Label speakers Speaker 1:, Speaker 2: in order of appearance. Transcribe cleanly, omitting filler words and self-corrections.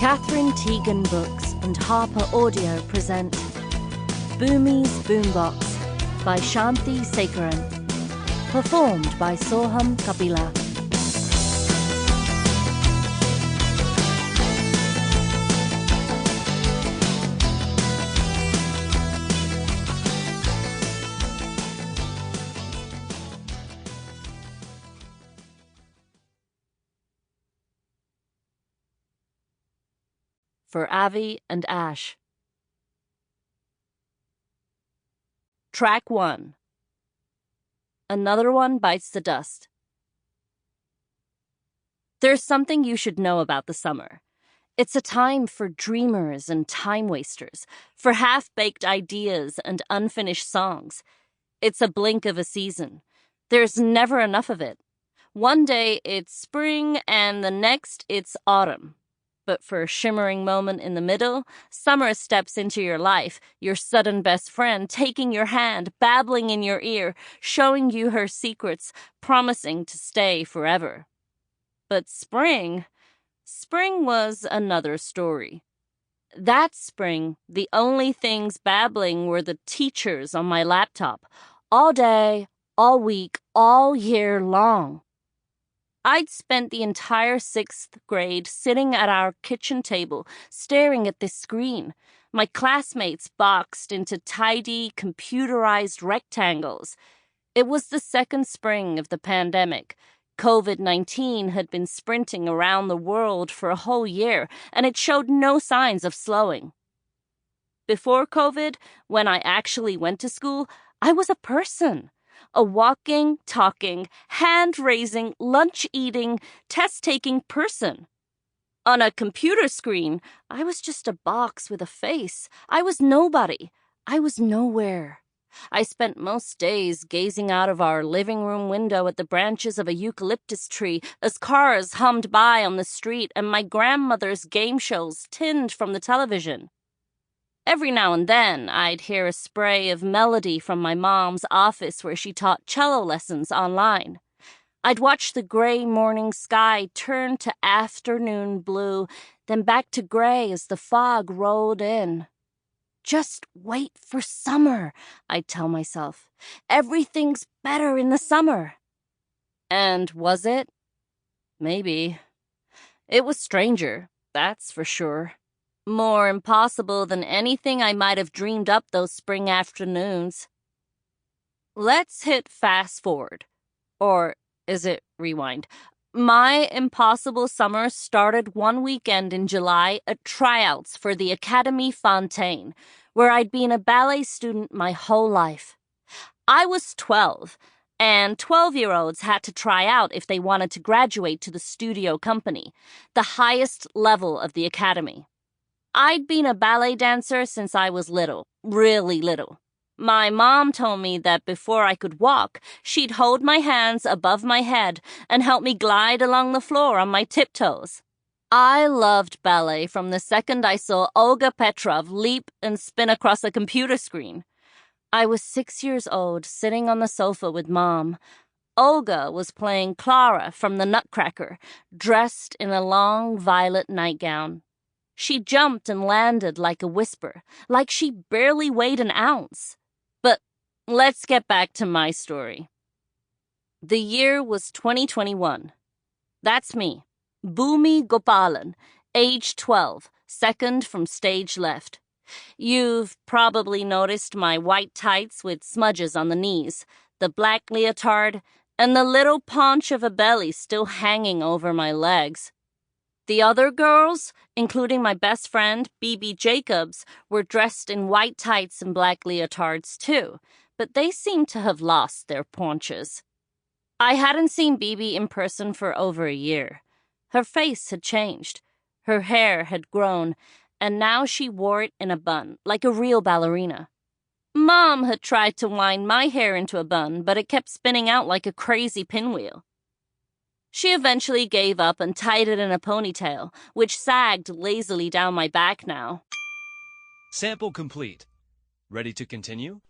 Speaker 1: Katherine Tegen Books and Harper Audio present Boomi's Boombox by Shanthi Sekaran. Performed by Sohm Kapila. For Avi and Ash. Track 1. Another One Bites the Dust. There's something you should know about the summer. It's a time for dreamers and time-wasters, for half-baked ideas and unfinished songs. It's a blink of a season. There's never enough of it. One day it's spring and the next it's autumn. But for a shimmering moment in the middle, summer steps into your life, your sudden best friend, taking your hand, babbling in your ear, showing you her secrets, promising to stay forever. But spring was another story. That spring, the only things babbling were the teachers on my laptop, all day, all week, all year long. I'd spent the entire 6th grade sitting at our kitchen table, staring at this screen, my classmates boxed into tidy, computerized rectangles. It was the second spring of the pandemic. COVID-19 had been sprinting around the world for a whole year, and it showed no signs of slowing. Before COVID, when I actually went to school, I was a person. A walking, talking, hand-raising, lunch-eating, test-taking person. On a computer screen, I was just a box with a face. I was nobody. I was nowhere. I spent most days gazing out of our living room window at the branches of a eucalyptus tree as cars hummed by on the street and my grandmother's game shows tinned from the television. Every now and then, I'd hear a spray of melody from my mom's office where she taught cello lessons online. I'd watch the gray morning sky turn to afternoon blue, then back to gray as the fog rolled in. Just wait for summer, I'd tell myself. Everything's better in the summer. And was it? Maybe. It was stranger, that's for sure. More impossible than anything I might have dreamed up those spring afternoons. Let's hit fast forward. Or is it rewind? My impossible summer started one weekend in July at tryouts for the Académie Fontaine, where I'd been a ballet student my whole life. I was 12, and 12-year-olds had to try out if they wanted to graduate to the studio company, the highest level of the academy. I'd been a ballet dancer since I was little, really little. My mom told me that before I could walk, she'd hold my hands above my head and help me glide along the floor on my tiptoes. I loved ballet from the second I saw Olga Petrov leap and spin across a computer screen. I was 6 years old, sitting on the sofa with Mom. Olga was playing Clara from the Nutcracker, dressed in a long violet nightgown. She jumped and landed like a whisper, like she barely weighed an ounce. But let's get back to my story. The year was 2021. That's me, Boomi Gopalan, age 12, second from stage left. You've probably noticed my white tights with smudges on the knees, the black leotard, and the little paunch of a belly still hanging over my legs. The other girls, including my best friend, Bebe Jacobs, were dressed in white tights and black leotards too, but they seemed to have lost their paunches. I hadn't seen Bebe in person for over a year. Her face had changed. Her hair had grown, and now she wore it in a bun, like a real ballerina. Mom had tried to wind my hair into a bun, but it kept spinning out like a crazy pinwheel. She eventually gave up and tied it in a ponytail, which sagged lazily down my back now.
Speaker 2: Sample complete. Ready to continue?